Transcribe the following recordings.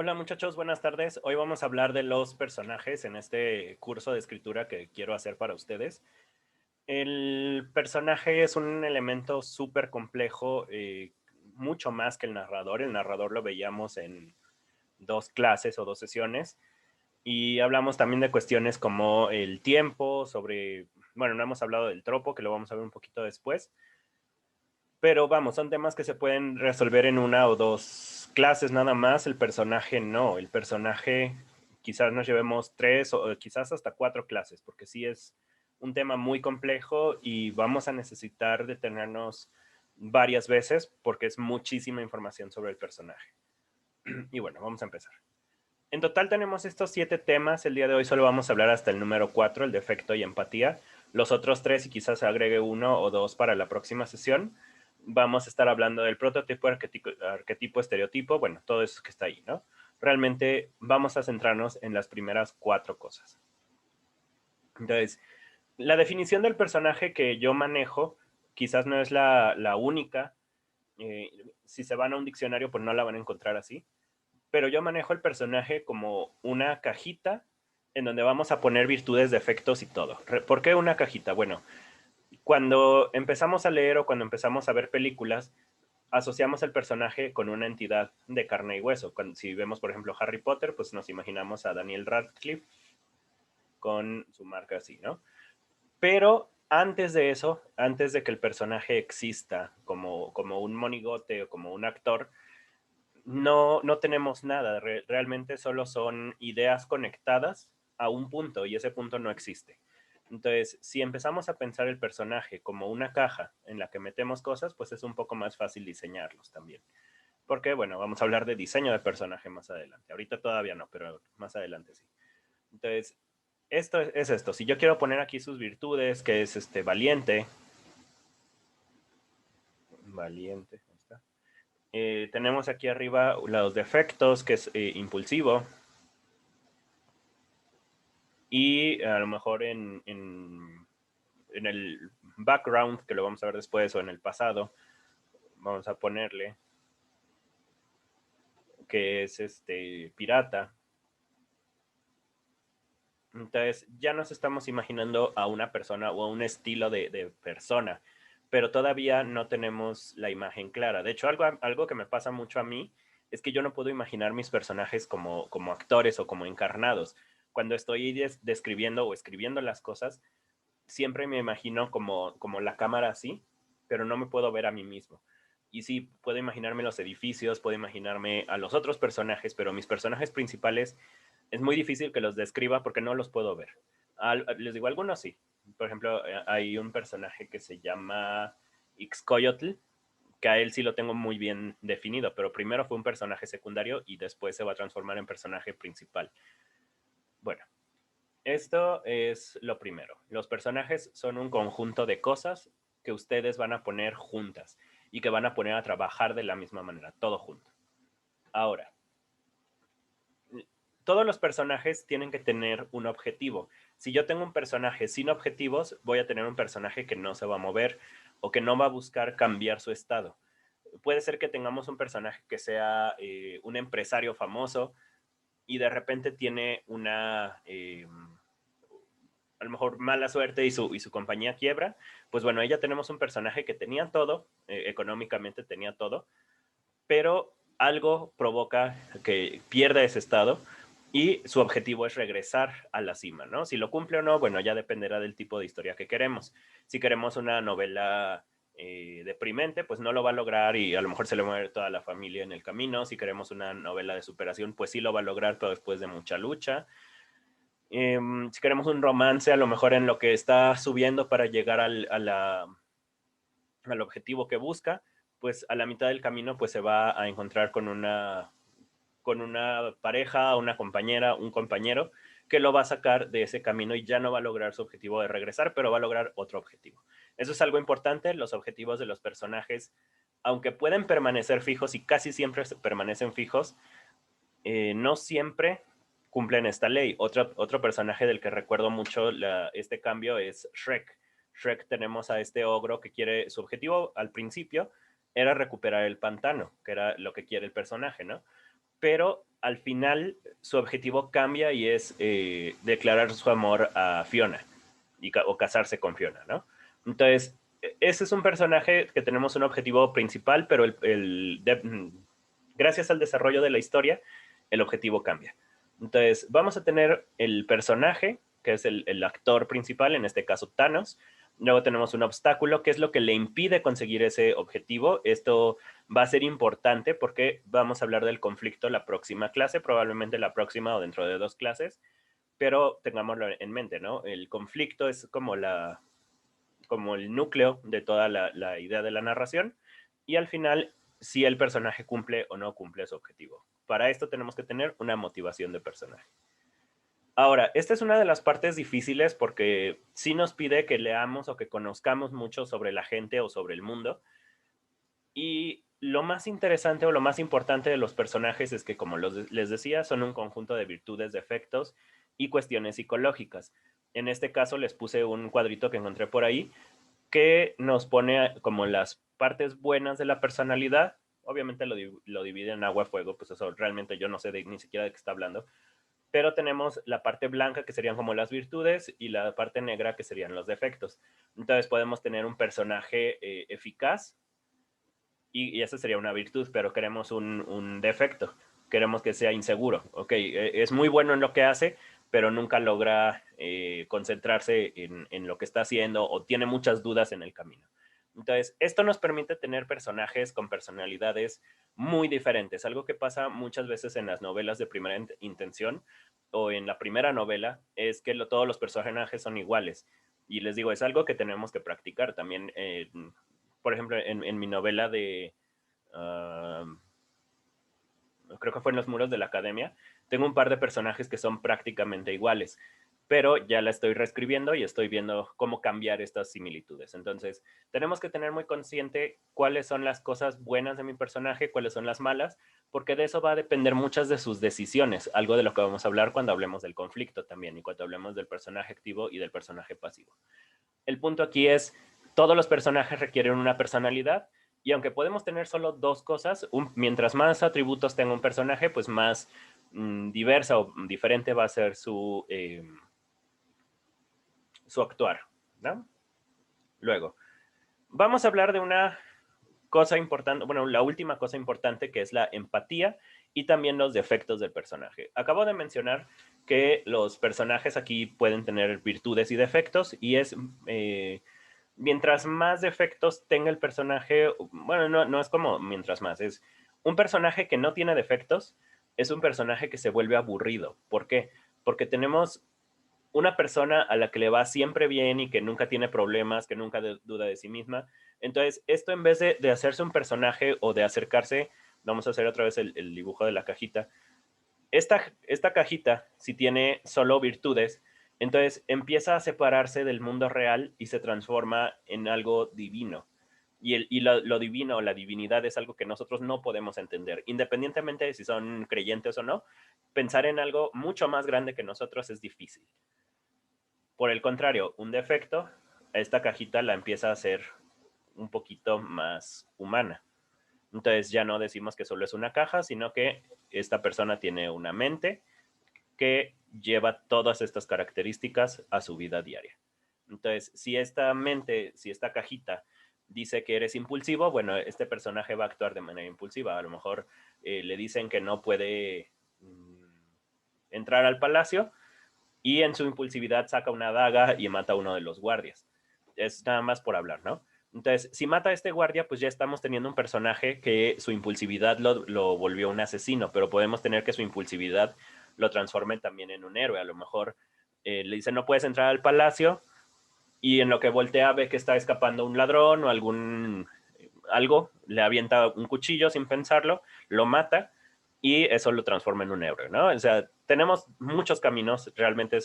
Hola muchachos, buenas tardes. Hoy vamos a hablar de los personajes en este curso de escritura que quiero hacer para ustedes. El personaje es un elemento súper complejo, mucho más que el narrador. El narrador lo veíamos en dos clases o dos sesiones y hablamos también de cuestiones como el tiempo, bueno, no hemos hablado del tropo, que lo vamos a ver un poquito después, pero vamos, son temas que se pueden resolver en una o dos clases nada más. El personaje no. El personaje quizás nos llevemos tres o quizás hasta cuatro clases, porque sí es un tema muy complejo y vamos a necesitar detenernos varias veces porque es muchísima información sobre el personaje. Y bueno, vamos a empezar. En total tenemos estos 7 temas. El día de hoy solo vamos a hablar hasta el número 4, el defecto y empatía. Los otros 3, y quizás agregue uno o dos para la próxima sesión, vamos a estar hablando del prototipo, arquetipo, estereotipo, bueno, todo eso que está ahí, ¿no? Realmente vamos a centrarnos en las primeras 4 cosas. Entonces, la definición del personaje que yo manejo quizás no es la única. Eh, si se van a un diccionario, pues no la van a encontrar así, pero yo manejo el personaje como una cajita en donde vamos a poner virtudes, defectos y todo. ¿Por qué una cajita? Bueno, cuando empezamos a leer o cuando empezamos a ver películas, asociamos el personaje con una entidad de carne y hueso. Si vemos, por ejemplo, Harry Potter, pues nos imaginamos a Daniel Radcliffe con su marca así, ¿no? Pero antes de eso, antes de que el personaje exista como un monigote o como un actor, no tenemos nada. Realmente solo son ideas conectadas a un punto y ese punto no existe. Entonces, si empezamos a pensar el personaje como una caja en la que metemos cosas, pues es un poco más fácil diseñarlos también. Porque, bueno, vamos a hablar de diseño de personaje más adelante. Ahorita todavía no, pero más adelante sí. Entonces, esto es esto. Si yo quiero poner aquí sus virtudes, que es valiente, valiente, ahí está. Tenemos aquí arriba los defectos, que es impulsivo, y a lo mejor en el background, que lo vamos a ver después, o en el pasado, vamos a ponerle que es pirata. Entonces ya nos estamos imaginando a una persona o a un estilo de persona, pero todavía no tenemos la imagen clara. De hecho, algo que me pasa mucho a mí es que yo no puedo imaginar mis personajes como actores o como encarnados. Cuando estoy describiendo o escribiendo las cosas, siempre me imagino como la cámara así, pero no me puedo ver a mí mismo. Y sí, puedo imaginarme los edificios, puedo imaginarme a los otros personajes, pero mis personajes principales es muy difícil que los describa porque no los puedo ver. Les digo, algunos sí. Por ejemplo, hay un personaje que se llama Ixcoyotl, que a él sí lo tengo muy bien definido, pero primero fue un personaje secundario y después se va a transformar en personaje principal. Bueno, esto es lo primero. Los personajes son un conjunto de cosas que ustedes van a poner juntas y que van a poner a trabajar de la misma manera, todo junto. Ahora, todos los personajes tienen que tener un objetivo. Si yo tengo un personaje sin objetivos, voy a tener un personaje que no se va a mover o que no va a buscar cambiar su estado. Puede ser que tengamos un personaje que sea un empresario famoso y de repente tiene a lo mejor mala suerte y su compañía quiebra. Pues bueno, ahí ya tenemos un personaje que tenía todo, económicamente tenía todo, pero algo provoca que pierda ese estado y su objetivo es regresar a la cima, ¿no? Si lo cumple o no, bueno, ya dependerá del tipo de historia que queremos. Si queremos una novela deprimente, pues no lo va a lograr y a lo mejor se le muere toda la familia en el camino. Si queremos una novela de superación, pues sí lo va a lograr, pero después de mucha lucha. Si queremos un romance, a lo mejor en lo que está subiendo para llegar al objetivo que busca, pues a la mitad del camino pues se va a encontrar con una pareja, una compañera, un compañero que lo va a sacar de ese camino y ya no va a lograr su objetivo de regresar, pero va a lograr otro objetivo. Eso es algo importante. Los objetivos de los personajes, aunque pueden permanecer fijos y casi siempre permanecen fijos, no siempre cumplen esta ley. Otro personaje del que recuerdo mucho este cambio es Shrek. Shrek tenemos a este ogro que quiere, su objetivo al principio era recuperar el pantano, que era lo que quiere el personaje, ¿no? pero al final su objetivo cambia y es declarar su amor a Fiona o casarse con Fiona, ¿no? Entonces, ese es un personaje que tenemos un objetivo principal, pero gracias al desarrollo de la historia, el objetivo cambia. Entonces, vamos a tener el personaje, que es el actor principal, en este caso Thanos. Luego tenemos un obstáculo, que es lo que le impide conseguir ese objetivo. Esto va a ser importante porque vamos a hablar del conflicto la próxima clase, probablemente la próxima o dentro de 2 clases, pero tengámoslo en mente, ¿no? El conflicto es como el núcleo de toda la idea de la narración y al final si el personaje cumple o no cumple su objetivo. Para esto tenemos que tener una motivación de personaje. Ahora, esta es una de las partes difíciles porque sí nos pide que leamos o que conozcamos mucho sobre la gente o sobre el mundo. Y lo más interesante o lo más importante de los personajes es que, como les decía, son un conjunto de virtudes, defectos y cuestiones psicológicas. En este caso les puse un cuadrito que encontré por ahí que nos pone como las partes buenas de la personalidad. Obviamente lo divide en agua, fuego, pues eso realmente yo no sé ni siquiera de qué está hablando. Pero tenemos la parte blanca que serían como las virtudes y la parte negra que serían los defectos. Entonces podemos tener un personaje eficaz y esa sería una virtud, pero queremos un defecto. Queremos que sea inseguro. Ok, es muy bueno en lo que hace, pero nunca logra concentrarse en lo que está haciendo o tiene muchas dudas en el camino. Entonces, esto nos permite tener personajes con personalidades muy diferentes, algo que pasa muchas veces en las novelas de primera intención o en la primera novela, es que todos los personajes son iguales. Y les digo, es algo que tenemos que practicar también. Por ejemplo, en mi novela de, uh, creo que fue en Los muros de la academia, tengo un par de personajes que son prácticamente iguales, pero ya la estoy reescribiendo y estoy viendo cómo cambiar estas similitudes. Entonces, tenemos que tener muy consciente cuáles son las cosas buenas de mi personaje, cuáles son las malas, porque de eso va a depender muchas de sus decisiones, algo de lo que vamos a hablar cuando hablemos del conflicto también y cuando hablemos del personaje activo y del personaje pasivo. El punto aquí es, todos los personajes requieren una personalidad y aunque podemos tener solo 2 cosas, mientras más atributos tenga un personaje, pues más diversa o diferente va a ser su actuar, ¿no? Luego, vamos a hablar de una cosa importante, bueno, la última cosa importante que es la empatía y también los defectos del personaje. Acabo de mencionar que los personajes aquí pueden tener virtudes y defectos y es mientras más defectos tenga el personaje, bueno, no es como mientras más, es un personaje que no tiene defectos, es un personaje que se vuelve aburrido. ¿Por qué? Porque tenemos una persona a la que le va siempre bien y que nunca tiene problemas, que nunca duda de sí misma. Entonces, esto en vez de hacerse un personaje o de acercarse, vamos a hacer otra vez el dibujo de la cajita, esta cajita, si tiene solo virtudes, entonces empieza a separarse del mundo real y se transforma en algo divino. Y lo divino o la divinidad es algo que nosotros no podemos entender. Independientemente de si son creyentes o no, pensar en algo mucho más grande que nosotros es difícil. Por el contrario, un defecto, esta cajita la empieza a hacer un poquito más humana. Entonces ya no decimos que solo es una caja, sino que esta persona tiene una mente que lleva todas estas características a su vida diaria. Entonces, si esta mente, si esta cajita dice que eres impulsivo, bueno, este personaje va a actuar de manera impulsiva. A lo mejor le dicen que no puede entrar al palacio y en su impulsividad saca una daga y mata a uno de los guardias. Es nada más por hablar, ¿no? Entonces, si mata a este guardia, pues ya estamos teniendo un personaje que su impulsividad lo volvió un asesino, pero podemos tener que su impulsividad lo transforme también en un héroe. A lo mejor le dice no puedes entrar al palacio y en lo que voltea ve que está escapando un ladrón o algo, le avienta un cuchillo sin pensarlo, lo mata y eso lo transforma en un héroe, ¿no? O sea, tenemos muchos caminos, realmente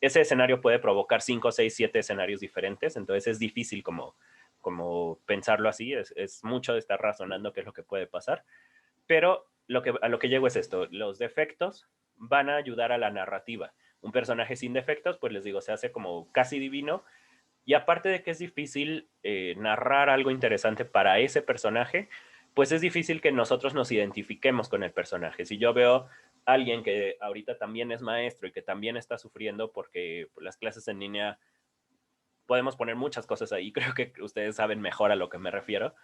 ese escenario puede provocar 5, 6, 7 escenarios diferentes, entonces es difícil como pensarlo así, es mucho de estar razonando qué es lo que puede pasar, pero a lo que llego es esto, los defectos van a ayudar a la narrativa. Un personaje sin defectos, pues les digo, se hace como casi divino, y aparte de que es difícil narrar algo interesante para ese personaje, pues es difícil que nosotros nos identifiquemos con el personaje. Si yo veo a alguien que ahorita también es maestro y que también está sufriendo porque las clases en línea, podemos poner muchas cosas ahí, creo que ustedes saben mejor a lo que me refiero.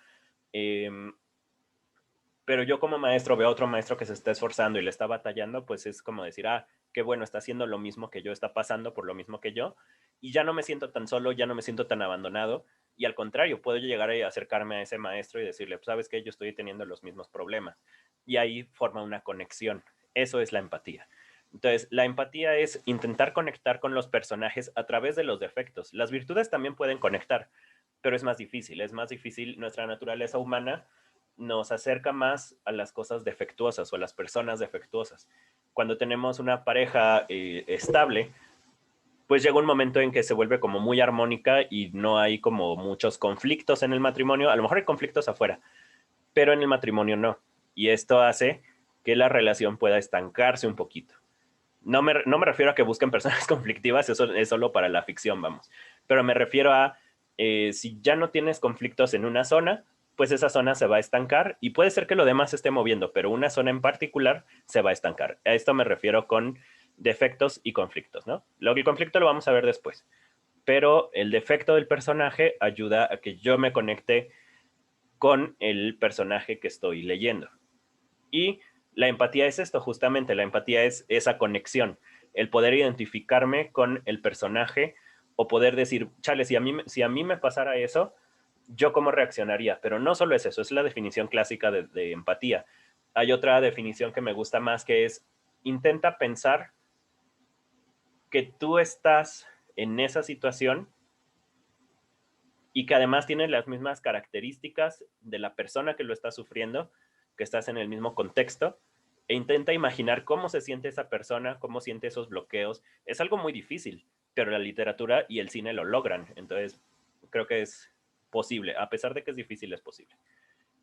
Pero yo como maestro veo a otro maestro que se está esforzando y le está batallando, pues es como decir, ah, qué bueno, está haciendo lo mismo que yo, está pasando por lo mismo que yo, y ya no me siento tan solo, ya no me siento tan abandonado, y al contrario, puedo llegar a acercarme a ese maestro y decirle, pues, sabes que yo estoy teniendo los mismos problemas, y ahí forma una conexión. Eso es la empatía. Entonces, la empatía es intentar conectar con los personajes a través de los defectos. Las virtudes también pueden conectar, pero es más difícil nuestra naturaleza humana nos acerca más a las cosas defectuosas o a las personas defectuosas. Cuando tenemos una pareja estable, pues llega un momento en que se vuelve como muy armónica y no hay como muchos conflictos en el matrimonio. A lo mejor hay conflictos afuera, pero en el matrimonio no. Y esto hace que la relación pueda estancarse un poquito. No me refiero a que busquen personas conflictivas, eso es solo para la ficción, vamos. Pero me refiero a si ya no tienes conflictos en una zona, pues esa zona se va a estancar y puede ser que lo demás se esté moviendo, pero una zona en particular se va a estancar. A esto me refiero con defectos y conflictos, ¿no? El conflicto lo vamos a ver después, pero el defecto del personaje ayuda a que yo me conecte con el personaje que estoy leyendo. Y la empatía es esto, justamente, la empatía es esa conexión, el poder identificarme con el personaje o poder decir, chale, si a mí me pasara eso, yo cómo reaccionaría. Pero no solo es eso, es la definición clásica de empatía. Hay otra definición que me gusta más que es, intenta pensar que tú estás en esa situación y que además tiene las mismas características de la persona que lo está sufriendo, que estás en el mismo contexto, e intenta imaginar cómo se siente esa persona, cómo siente esos bloqueos. Es algo muy difícil, pero la literatura y el cine lo logran. Entonces, creo que es posible. A pesar de que es difícil, es posible.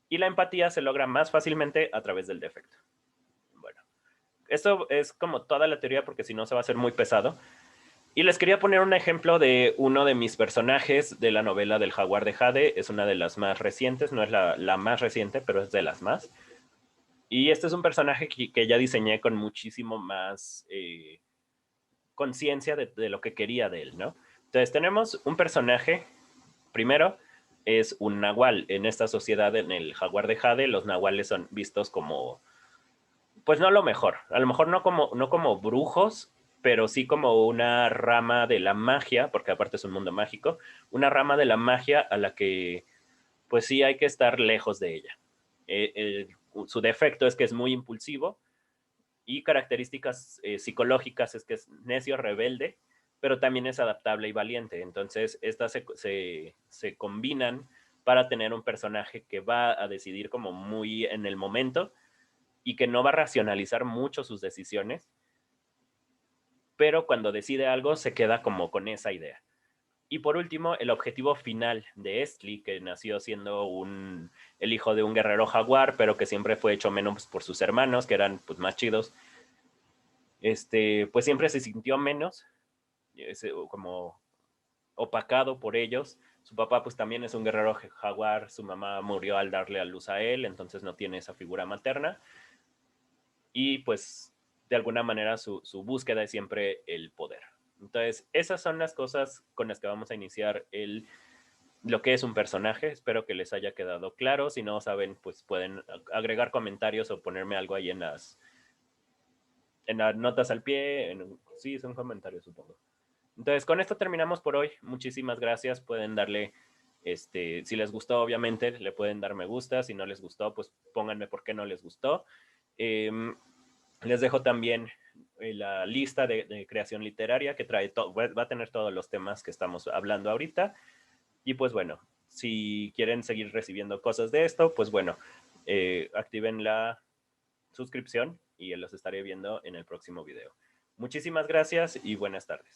Y la empatía se logra más fácilmente a través del defecto. Bueno, esto es como toda la teoría porque si no se va a hacer muy pesado. Y les quería poner un ejemplo de uno de mis personajes de la novela del Jaguar de Jade. Es una de las más recientes, no es la más reciente, pero es de las más. Y este es un personaje que ya diseñé con muchísimo más conciencia de lo que quería de él, ¿no? Entonces tenemos un personaje, primero, es un nahual. En esta sociedad, en el Jaguar de Jade, los nahuales son vistos como, pues no lo mejor. A lo mejor no como brujos, pero sí como una rama de la magia, porque aparte es un mundo mágico, una rama de la magia a la que pues sí hay que estar lejos de ella. Su defecto es que es muy impulsivo y características psicológicas es que es necio, rebelde, pero también es adaptable y valiente. Entonces, estas se combinan para tener un personaje que va a decidir como muy en el momento y que no va a racionalizar mucho sus decisiones, pero cuando decide algo se queda como con esa idea. Y por último, el objetivo final de Estli, que nació siendo el hijo de un guerrero jaguar, pero que siempre fue hecho menos por sus hermanos, que eran pues, más chidos, pues siempre se sintió menos, como opacado por ellos. Su papá pues también es un guerrero jaguar, su mamá murió al darle a luz a él, entonces no tiene esa figura materna. Y pues de alguna manera su búsqueda es siempre el poder. Entonces, esas son las cosas con las que vamos a iniciar lo que es un personaje. Espero que les haya quedado claro. Si no saben, pues pueden agregar comentarios o ponerme algo ahí en las notas al pie. Sí, son comentarios, supongo. Entonces, con esto terminamos por hoy. Muchísimas gracias. Pueden darle, si les gustó, obviamente, le pueden dar me gusta. Si no les gustó, pues pónganme por qué no les gustó. Eh, Les dejo también la lista de creación literaria que trae va a tener todos los temas que estamos hablando ahorita. Y pues bueno, si quieren seguir recibiendo cosas de esto, pues bueno, activen la suscripción y los estaré viendo en el próximo video. Muchísimas gracias y buenas tardes.